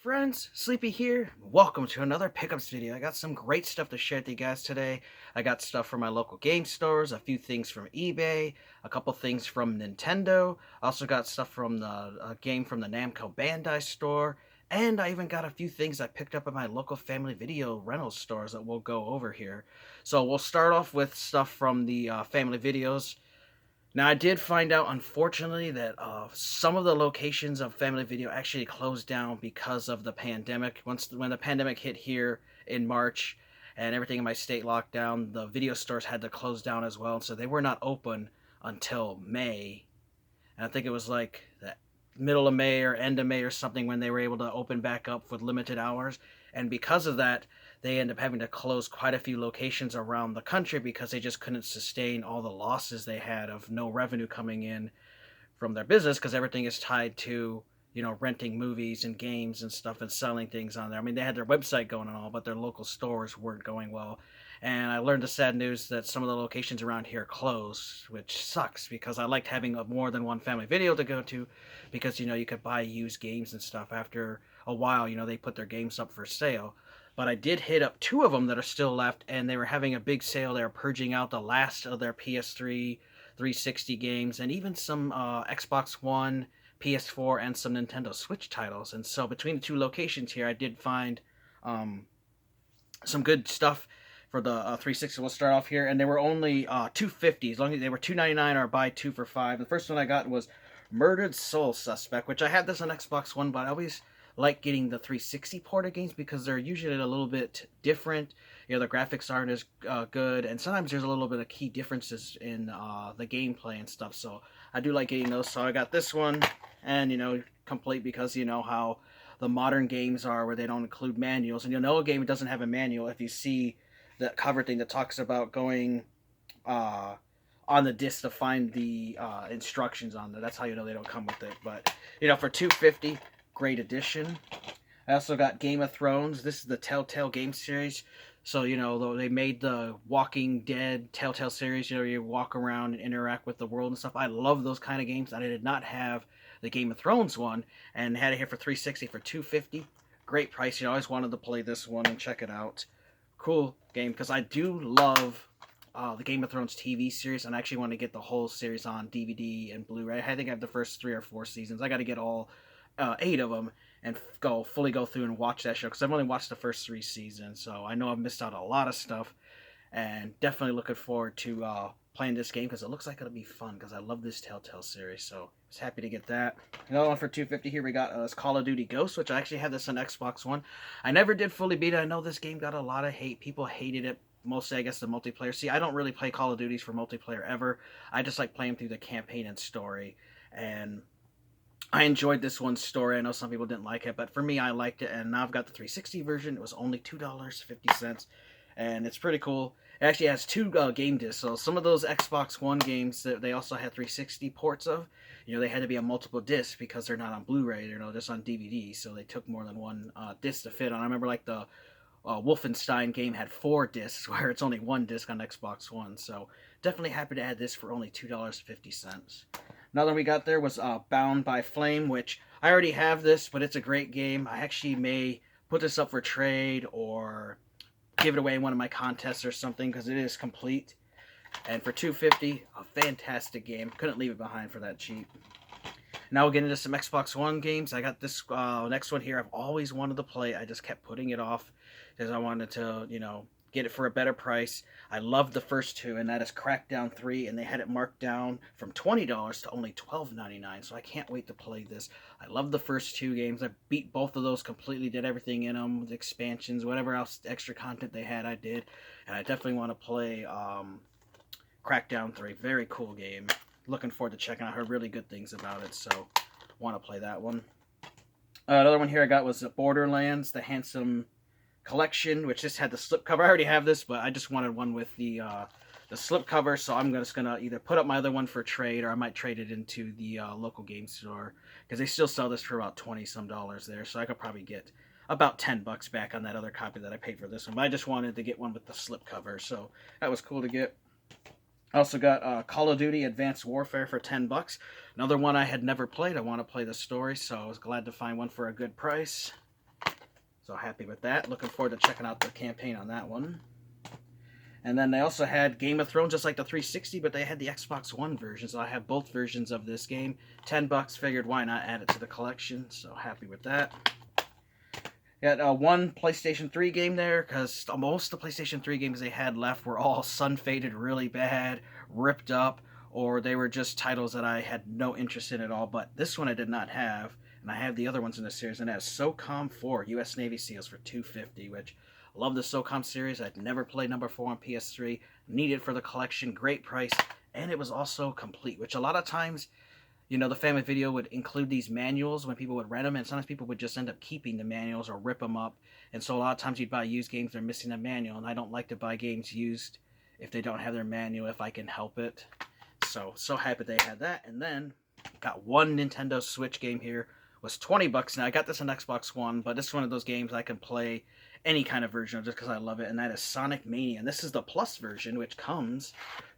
Friends, Sleepy here. Welcome to another pickups video. I got some great stuff to share with you guys today. I got stuff from my local game stores, a few things from eBay, a couple things from Nintendo. I also got stuff from the game from the Namco Bandai store, and I even got a few things I picked up at my local family video rental stores that we'll go over here. So we'll start off with stuff from the family videos. Now, I did find out, unfortunately, that some of the locations of Family Video actually closed down because of the pandemic. When the pandemic hit here in March and everything in my state locked down, the video stores had to close down as well. So they were not open until May. And I think it was like the middle of May or end of May or something when they were able to open back up with limited hours. And because of that, they ended up having to close quite a few locations around the country because they just couldn't sustain all the losses they had of no revenue coming in from their business, because everything is tied to, renting movies and games and stuff and selling things on there. I mean, they had their website going and all, but their local stores weren't going well. And I learned the sad news that some of the locations around here closed, which sucks because I liked having more than one family video to go to, because you could buy used games and stuff after a while. They put their games up for sale. But I did hit up two of them that are still left, and they were having a big sale. They were purging out the last of their PS3, 360 games, and even some Xbox One, PS4, and some Nintendo Switch titles. And so between the two locations here, I did find some good stuff for the 360. We'll start off here, and they were only $2.50. As long as they were $2.99 or buy two for $5. The first one I got was Murdered Soul Suspect, which I had this on Xbox One, but I always like getting the 360 ported games because they're usually a little bit different. The graphics aren't as good, and sometimes there's a little bit of key differences in the gameplay and stuff. So I do like getting those. So I got this one, and complete, because how the modern games are, where they don't include manuals, and a game doesn't have a manual if you see the cover thing that talks about going on the disc to find the instructions on there. That's how they don't come with it. But for $2.50. Great addition. I also got Game of Thrones. This is the Telltale game series. So, though they made the Walking Dead Telltale series, you walk around and interact with the world and stuff. I love those kind of games. I did not have the Game of Thrones one, and had it here for $3.60 for $2.50. Great price. I always wanted to play this one and check it out. Cool game, because I do love the Game of Thrones TV series, and I actually want to get the whole series on DVD and Blu-ray. I think I have the first 3 or 4 seasons. I got to get all 8 of them and fully go through and watch that show, because I've only watched the first 3 seasons, so I know I've missed out a lot of stuff, and definitely looking forward to playing this game, because it looks like it'll be fun, because I love this Telltale series. So I was happy to get that. Another one for $2.50 here we got is Call of Duty Ghosts, which I actually had this on Xbox One. I never did fully beat it. I know this game got a lot of hate. People hated it, mostly, I guess, the multiplayer. See, I don't really play Call of Duties for multiplayer ever. I just like playing through the campaign and story, and I enjoyed this one's story. I know some people didn't like it, but for me, I liked it. And now I've got the 360 version. It was only $2.50, and it's pretty cool. It actually has 2 game discs. So some of those Xbox One games that they also had 360 ports of, they had to be on multiple discs because they're not on Blu-ray. They're just on DVD. So they took more than one disc to fit on. I remember like the Wolfenstein game had 4 discs, where it's only 1 disc on Xbox One. So definitely happy to add this for only $2.50. Another one we got there was Bound by Flame, which I already have this, but it's a great game. I actually may put this up for trade or give it away in one of my contests or something, because it is complete. And for $2.50, a fantastic game. Couldn't leave it behind for that cheap. Now we'll get into some Xbox One games. I got this next one here. I've always wanted to play. I just kept putting it off because I wanted to, get it for a better price. I loved the first 2, and that is Crackdown 3, and they had it marked down from $20 to only $12.99, so I can't wait to play this. I love the first 2 games. I beat both of those completely, did everything in them, with expansions, whatever else extra content they had, I did, and I definitely want to play Crackdown 3. Very cool game. Looking forward to checking out. I heard really good things about it, so want to play that one. Another one here I got was Borderlands, the Handsome Collection, which just had the slipcover. I already have this, but I just wanted one with the slipcover, so I'm just gonna either put up my other one for trade, or I might trade it into the local game store, because they still sell this for about $20 some there, so I could probably get about $10 back on that other copy that I paid for this one. But I just wanted to get one with the slipcover, so that was cool to get. I also got Call of Duty Advanced Warfare for $10. Another one I had never played. I want to play the story, so I was glad to find one for a good price. So happy with that. Looking forward to checking out the campaign on that one. And then they also had Game of Thrones, just like the 360, but they had the Xbox One version. So I have both versions of this game. $10, figured why not add it to the collection. So happy with that. Got one PlayStation 3 game there, because most of the PlayStation 3 games they had left were all sun-faded really bad, ripped up, or they were just titles that I had no interest in at all. But this one I did not have, and I have the other ones in the series, and that's SOCOM 4 U.S. Navy SEALs for $250, which I love the SOCOM series. I'd never played number 4 on PS3. Needed for the collection, great price, and it was also complete, which a lot of times, you know, the family video would include these manuals when people would rent them, and sometimes people would just end up keeping the manuals or rip them up. And so a lot of times you'd buy used games, they're missing the manual, and I don't like to buy games used if they don't have their manual if I can help it. So happy they had that. And then got one Nintendo Switch game here. Was $20 now. I got this on Xbox One, but this is one of those games I can play any kind of version of just because I love it, and that is Sonic Mania. And this is the Plus version, which comes,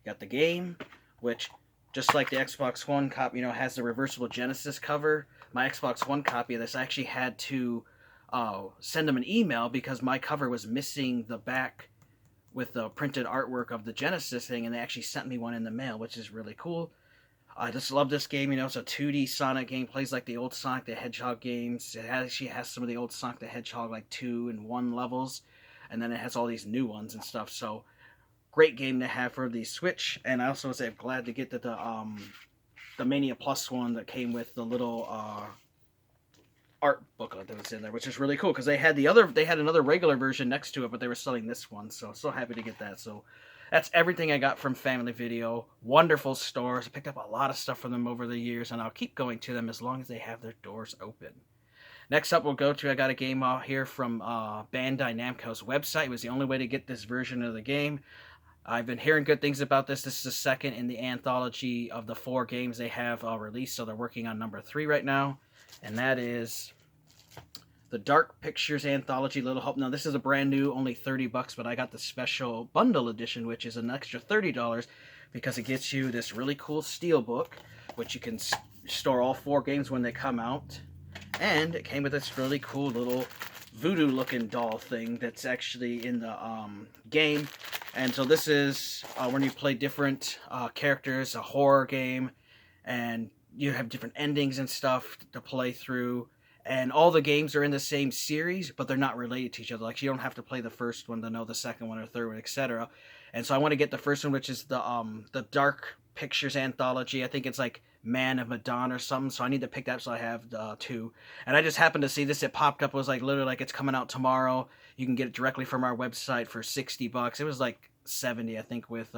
got the game, which, just like the Xbox One copy, you know, has the reversible Genesis cover. My Xbox One copy of this, I actually had to send them an email because my cover was missing the back with the printed artwork of the Genesis thing, and they actually sent me one in the mail, which is really cool. I just love this game. You know, it's a 2D Sonic game. Plays like the old Sonic the Hedgehog games. It actually has some of the old Sonic the Hedgehog, like 2 and 1 levels. And then it has all these new ones and stuff. So, great game to have for the Switch. And I also was glad to get the Mania Plus one that came with the little art booklet that was in there, which is really cool. Because they had another regular version next to it, but they were selling this one. So happy to get that. So, that's everything I got from Family Video. Wonderful stores. I picked up a lot of stuff from them over the years, and I'll keep going to them as long as they have their doors open. Next up, I got a game out here from Bandai Namco's website. It was the only way to get this version of the game. I've been hearing good things about this. This is the second in the anthology of the 4 games they have released, so they're working on number 3 right now, and that is the Dark Pictures Anthology Little Hope. Now, this is a brand new, only $30, but I got the special bundle edition, which is an extra $30 because it gets you this really cool steelbook, which you can store all 4 games when they come out. And it came with this really cool little voodoo-looking doll thing that's actually in the game. And so this is when you play different characters, a horror game, and you have different endings and stuff to play through. And all the games are in the same series, but they're not related to each other. Like, you don't have to play the first one to know the second one or third one, etc. And so I want to get the first one, which is the Dark Pictures Anthology. I think it's like Man of Medan or something. So I need to pick that, so I have 2. And I just happened to see this. It popped up. It was like literally like it's coming out tomorrow. You can get it directly from our website for $60. It was like 70, I think, with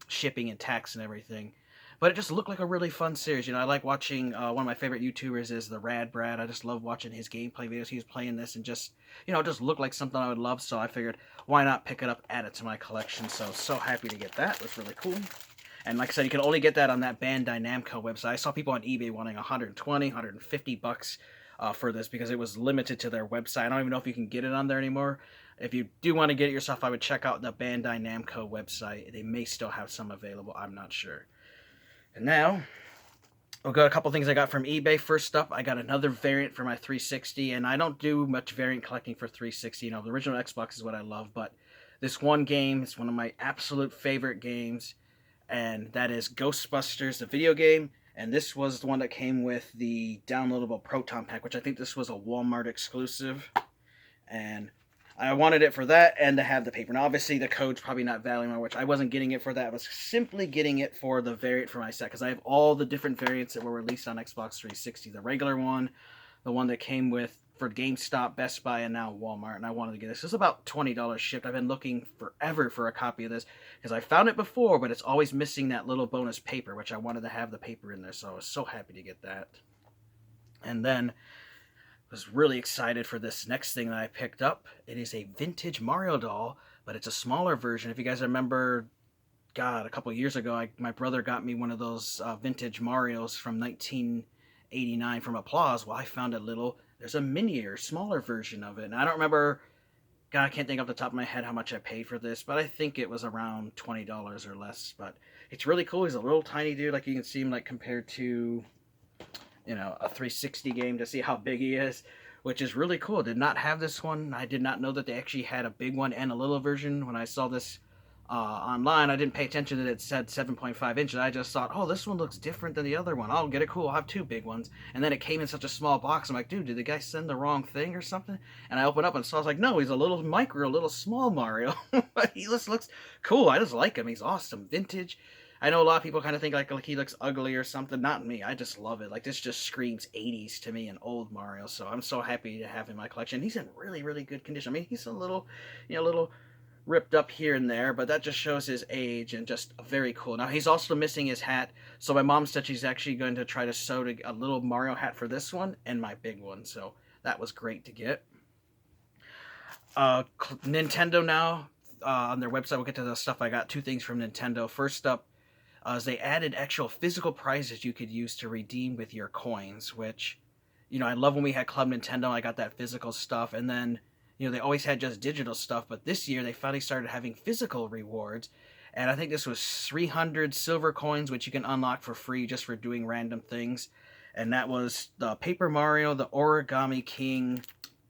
shipping and tax and everything. But it just looked like a really fun series. You know, I like watching, one of my favorite YouTubers is the Rad Brad. I just love watching his gameplay videos. He was playing this and just, you know, it just looked like something I would love. So I figured, why not pick it up, add it to my collection. So happy to get that. It was really cool. And like I said, you can only get that on that Bandai Namco website. I saw people on eBay wanting $120, $150 for this because it was limited to their website. I don't even know if you can get it on there anymore. If you do want to get it yourself, I would check out the Bandai Namco website. They may still have some available. I'm not sure. And now, we'll go a couple things I got from eBay. First up, I got another variant for my 360, and I don't do much variant collecting for 360. You know, the original Xbox is what I love, but this one game is one of my absolute favorite games, and that is Ghostbusters, the video game. And this was the one that came with the downloadable Proton Pack, which I think this was a Walmart exclusive. And I wanted it for that and to have the paper. Now, obviously, the code's probably not valid anymore, which I wasn't getting it for that. I was simply getting it for the variant for my set, because I have all the different variants that were released on Xbox 360. The regular one, the one that came with for GameStop, Best Buy, and now Walmart, and I wanted to get this. It's about $20 shipped. I've been looking forever for a copy of this, because I found it before, but it's always missing that little bonus paper, which I wanted to have the paper in there, so I was so happy to get that. And then was really excited for this next thing that I picked up. It is a vintage Mario doll, but it's a smaller version. If you guys remember, God, a couple years ago, my brother got me one of those vintage Marios from 1989 from Applause. Well, I found there's a minier, smaller version of it. And I don't remember, God, I can't think off the top of my head how much I paid for this, but I think it was around $20 or less. But it's really cool. He's a little tiny dude. Like, you can see him, like, compared to, you know, a 360 game, to see how big he is. which is really cool. Did not have this one. I did not know that they actually had a big one and a little version. When I saw this online, I didn't pay attention that it said 7.5 inches. I just thought, oh, this one looks different than the other one. I'll get it. Cool. I'll have two big ones. And then it came in such a small box. I'm like, dude, did the guy send the wrong thing or something? And I opened up and saw, I was like, no, he's a little micro, a little small Mario. But he just looks cool. I just like him. He's awesome. Vintage. I know a lot of people kind of think like he looks ugly or something. Not me. I just love it. Like, this just screams 80s to me and old Mario. So I'm so happy to have him in my collection. He's in really, really good condition. I mean, he's a little, little ripped up here and there, but that just shows his age and just very cool. Now, he's also missing his hat. So my mom said she's actually going to try to sew a little Mario hat for this one and my big one. So that was great to get. Nintendo now, on their website, we'll get to the stuff I got. Two things from Nintendo. First up, is they added actual physical prizes you could use to redeem with your coins, which, I love when we had Club Nintendo. I got that physical stuff, and then, they always had just digital stuff, but this year they finally started having physical rewards, and I think this was 300 silver coins, which you can unlock for free just for doing random things, and that was the Paper Mario, the Origami King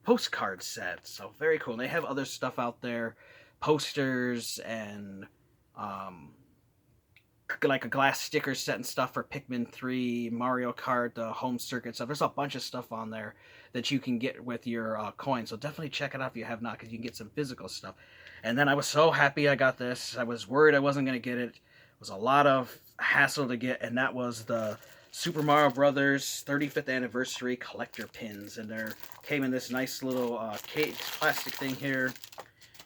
postcard set, so very cool. And they have other stuff out there, posters, and, like a glass sticker set and stuff for Pikmin 3, Mario Kart, the home circuit stuff. There's a bunch of stuff on there that you can get with your coins. So definitely check it out if you have not, because you can get some physical stuff. And then I was so happy I got this. I was worried I wasn't going to get it. It was a lot of hassle to get, and that was the Super Mario Brothers 35th Anniversary Collector Pins. And they came in this nice little case, plastic thing here.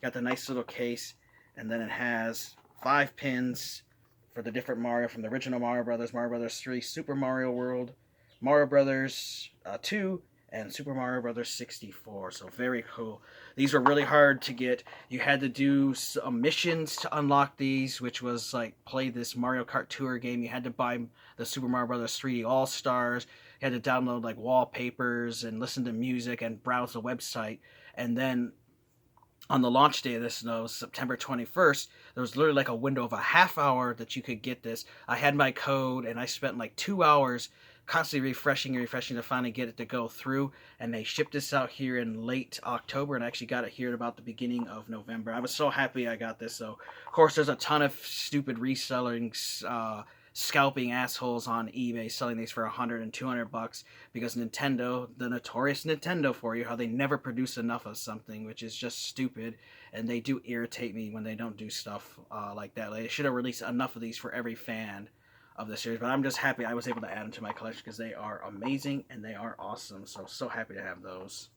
Got the nice little case, and then it has 5 pins for the different Mario from the original Mario Brothers 3, Super Mario World, Mario Brothers 2, and Super Mario Brothers 64. So very cool. These were really hard to get. You had to do some missions to unlock these, which was like play this Mario Kart Tour game. You had to buy the Super Mario Brothers 3D All-Stars. You had to download like wallpapers and listen to music and browse the website. And then on the launch day of this, September 21st, there was literally like a window of a half hour that you could get this. I had my code, and I spent like 2 hours constantly refreshing to finally get it to go through. And they shipped this out here in late October, and I actually got it here at about the beginning of November. I was so happy I got this. So, of course, there's a ton of stupid resellers, scalping assholes on eBay selling these for $100 and $200 because Nintendo, the notorious Nintendo for you, how they never produce enough of something, which is just stupid, and they do irritate me when they don't do stuff like that. Like, they should have released enough of these for every fan of the series, but I'm just happy I was able to add them to my collection because they are amazing and they are awesome, so happy to have those.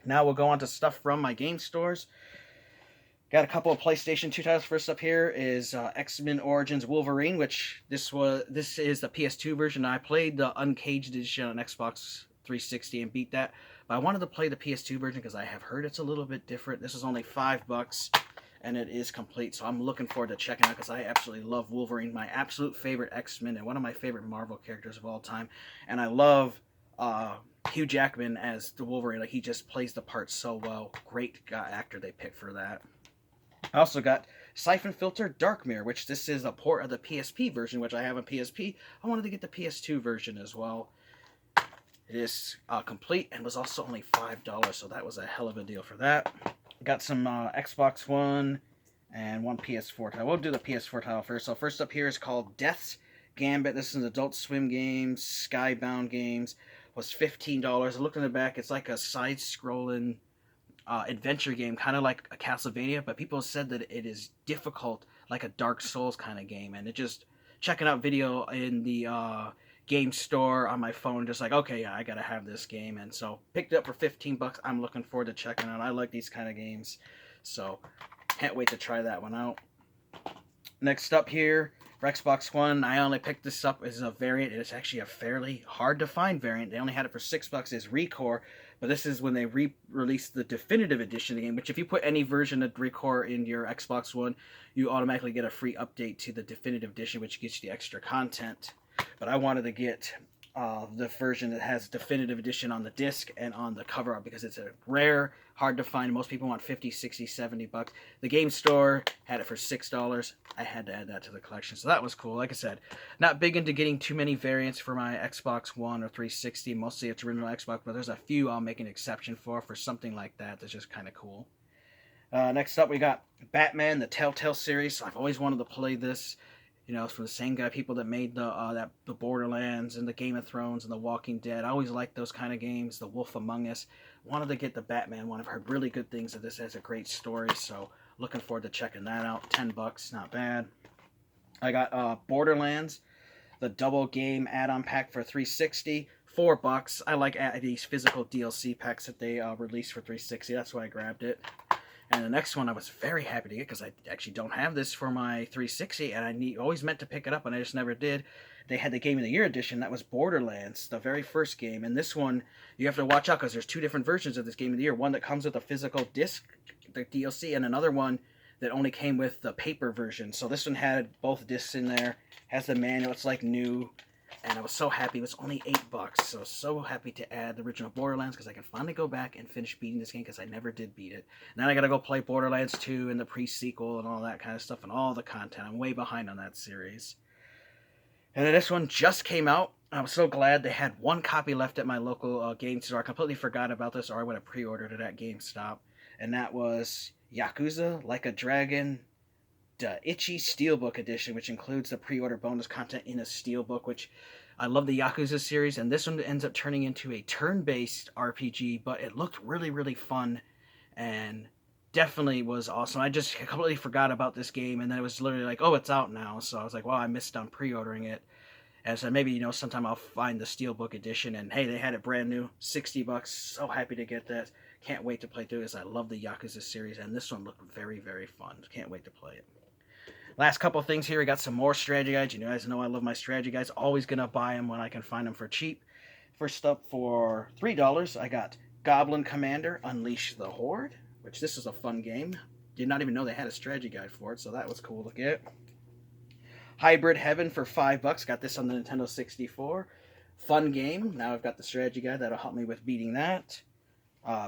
Now we'll go on to stuff from my game stores. Got a couple of PlayStation 2 titles. First up here is X-Men Origins Wolverine, which this is the PS2 version. I played the Uncaged edition on Xbox 360 and beat that, but I wanted to play the PS2 version because I have heard it's a little bit different. This is only $5, and it is complete, so I'm looking forward to checking out because I absolutely love Wolverine, my absolute favorite X-Men and one of my favorite Marvel characters of all time, and I love Hugh Jackman as the Wolverine. Like, he just plays the part so well. Great actor they picked for that. I also got Siphon Filter Dark Mirror, which this is a port of the PSP version, which I have on PSP. I wanted to get the PS2 version as well. It is complete and was also only $5, so that was a hell of a deal for that. Got some Xbox One and one PS4 title. We'll do the PS4 title first. So first up here is called Death's Gambit. This is an Adult Swim game, Skybound Games. Was $15. I looked in the back. It's like a side-scrolling adventure game, kind of like a Castlevania, but people said that it is difficult, like a Dark Souls kind of game, and it just, checking out video in the game store on my phone, just like, okay, yeah, I gotta have this game, and so picked it up for $15. I'm looking forward to checking out. I like these kind of games, so can't wait to try that one out. Next up here, for Xbox One, I only picked this up as a variant. It's actually a fairly hard to find variant. They only had it for $6, is Recore, but this is when they released the definitive edition of the game, which if you put any version of Recore in your Xbox One, you automatically get a free update to the definitive edition, which gets you the extra content. But I wanted to get the version that has definitive edition on the disc and on the cover art because it's a rare, hard to find. Most people want 50, 60, 70 bucks. The game store had it for $6. I had to add that to the collection, so that was cool. Like I said, not big into getting too many variants for my Xbox One or 360. Mostly it's original Xbox, but there's a few I'll make an exception for something like that that's just kind of cool. Next up, we got Batman, the Telltale series. I've always wanted to play this. You know, it's from the same people that made the Borderlands and the Game of Thrones and the Walking Dead. I always liked those kind of games. The Wolf Among Us. Wanted to get the Batman one. I've heard really good things of this. Has a great story, so looking forward to checking that out. $10, not bad. I got Borderlands, the double game add-on pack for 360. $4. I like these physical DLC packs that they release for 360. That's why I grabbed it. And the next one I was very happy to get because I actually don't have this for my 360, and I always meant to pick it up, and I just never did. They had the Game of the Year edition. That was Borderlands, the very first game. And this one, you have to watch out because there's two different versions of this Game of the Year. One that comes with a physical disc, the DLC, and another one that only came with the paper version. So this one had both discs in there, has the manual. It's like new. And I was so happy. It was only $8, so happy to add the original Borderlands because I can finally go back and finish beating this game because I never did beat it. Now I gotta go play Borderlands 2 and the pre-sequel and all that kind of stuff and all the content. I'm way behind on that series. And then this one just came out. I was so glad they had one copy left at my local game store. I completely forgot about this, or I would have pre-ordered it at GameStop. And that was Yakuza Like a Dragon, the Itchy Steelbook Edition, which includes the pre-order bonus content in a steelbook, which I love the Yakuza series, and this one ends up turning into a turn-based RPG, but it looked really, really fun, and definitely was awesome. I just completely forgot about this game, and then it was literally like, oh, it's out now, so I was like, well, I missed on pre-ordering it, and so maybe, sometime I'll find the Steelbook Edition, and hey, they had it brand new, $60, so happy to get that. Can't wait to play through this. I love the Yakuza series, and this one looked very, very fun. Can't wait to play it. Last couple of things here. We got some more strategy guides. You guys know I love my strategy guides. Always going to buy them when I can find them for cheap. First up, for $3, I got Goblin Commander Unleash the Horde, which this is a fun game. Did not even know they had a strategy guide for it, so that was cool to get. Hybrid Heaven for $5. Got this on the Nintendo 64. Fun game. Now I've got the strategy guide. That'll help me with beating that.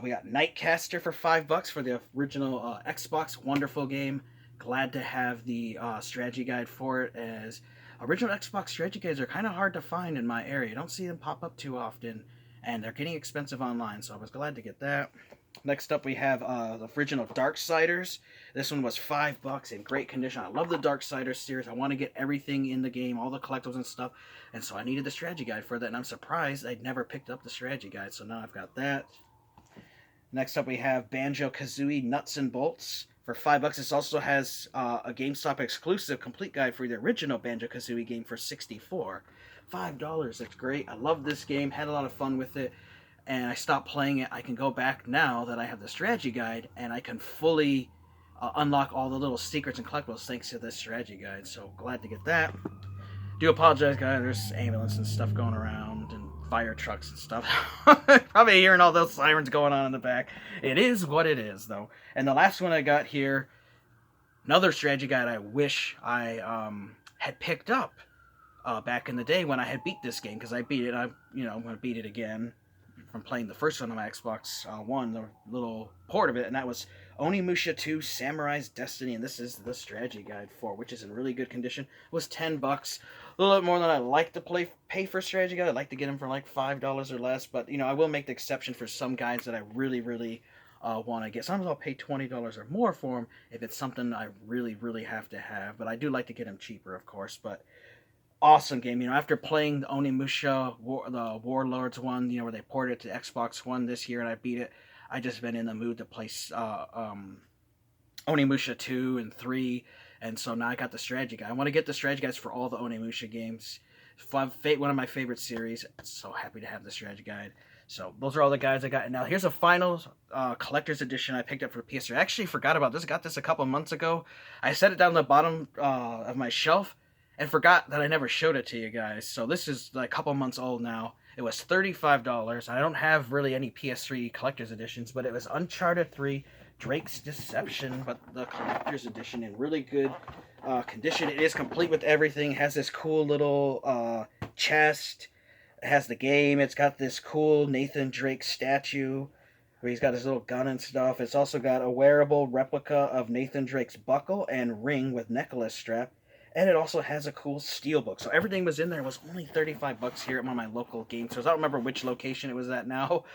We got Nightcaster for $5 for the original Xbox. Wonderful game. Glad to have the strategy guide for it, as original Xbox strategy guides are kind of hard to find in my area. I don't see them pop up too often, and they're getting expensive online, so I was glad to get that. Next up, we have the original Darksiders. This one was $5 in great condition. I love the Darksiders series. I want to get everything in the game, all the collectibles and stuff, and so I needed the strategy guide for that, and I'm surprised I'd never picked up the strategy guide, so now I've got that. Next up, we have Banjo-Kazooie Nuts and Bolts. For $5, this also has a GameStop exclusive complete guide for the original Banjo-Kazooie game for $64. $5, that's great. I love this game, had a lot of fun with it, and I stopped playing it. I can go back now that I have the strategy guide, and I can fully unlock all the little secrets and collectibles thanks to this strategy guide, so glad to get that. Do apologize, guys, there's ambulance and stuff going around, and fire trucks and stuff. Probably hearing all those sirens going on in the back. It is what it is, though. And the last one I got here, another strategy guide I wish I had picked up back in the day when I had beat this game, because I beat it. I'm going to beat it again from playing the first one on my Xbox One, the little port of it, and that was Onimusha 2 Samurai's Destiny, and this is the strategy guide for, which is in really good condition. It was $10, a little bit more than I like to pay for strategy guide. I'd like to get them for like $5 or less, but I will make the exception for some guides that I really, really want to get. Sometimes I'll pay $20 or more for them if it's something I really, really have to have, but I do like to get them cheaper, of course. But awesome game. After playing the Onimusha, the Warlords one, where they ported it to Xbox One this year and I beat it, I just been in the mood to play Onimusha 2 and 3, and so now I got the strategy guide. I want to get the strategy guides for all the Onimusha games. One of my favorite series. So happy to have the strategy guide. So those are all the guides I got. And now here's a final collector's edition I picked up for PS3. I actually forgot about this. I got this a couple months ago. I set it down the bottom of my shelf and forgot that I never showed it to you guys. So this is like a couple months old now. It was $35. I don't have really any PS3 collector's editions, but it was Uncharted 3 Drake's Deception, but the collector's edition in really good condition. It is complete with everything. It has this cool little chest. It has the game. It's got this cool Nathan Drake statue where he's got his little gun and stuff. It's also got a wearable replica of Nathan Drake's buckle and ring with necklace strap. And it also has a cool steelbook. So everything was in there. It was only 35 bucks here at one of my local game stores. I don't remember which location it was at now.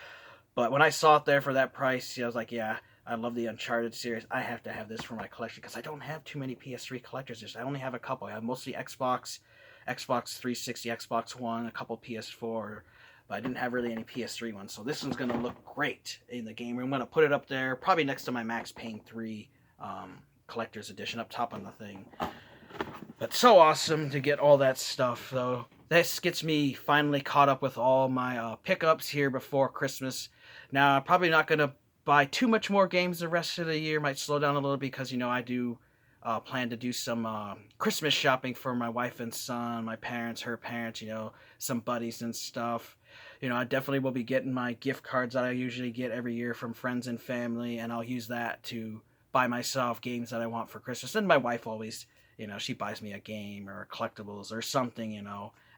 But when I saw it there for that price, I was like, yeah, I love the Uncharted series. I have to have this for my collection because I don't have too many PS3 collectors. I only have a couple. I have mostly Xbox, Xbox 360, Xbox One, a couple PS4, but I didn't have really any PS3 ones. So this one's going to look great in the game room. I'm going to put it up there, probably next to my Max Payne 3 Collector's Edition up top on the thing. But so awesome to get all that stuff, though. This gets me finally caught up with all my pickups here before Christmas. Now, I'm probably not going to buy too much more games the rest of the year. Might slow down a little because, I do plan to do some Christmas shopping for my wife and son, my parents, her parents, some buddies and stuff. I definitely will be getting my gift cards that I usually get every year from friends and family, and I'll use that to buy myself games that I want for Christmas. And my wife always, she buys me a game or collectibles or something,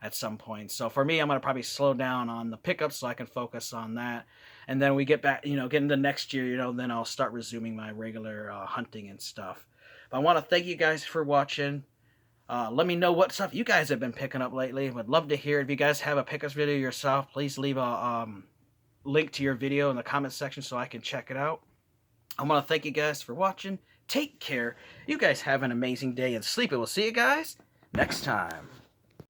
at some point. So for me, I'm going to probably slow down on the pickups so I can focus on that. And then we get back, get into next year, then I'll start resuming my regular hunting and stuff. But I want to thank you guys for watching. Let me know what stuff you guys have been picking up lately. Would love to hear. If you guys have a pickups video yourself, please leave a link to your video in the comment section so I can check it out. I want to thank you guys for watching. Take care. You guys have an amazing day and sleep. And we'll see you guys next time.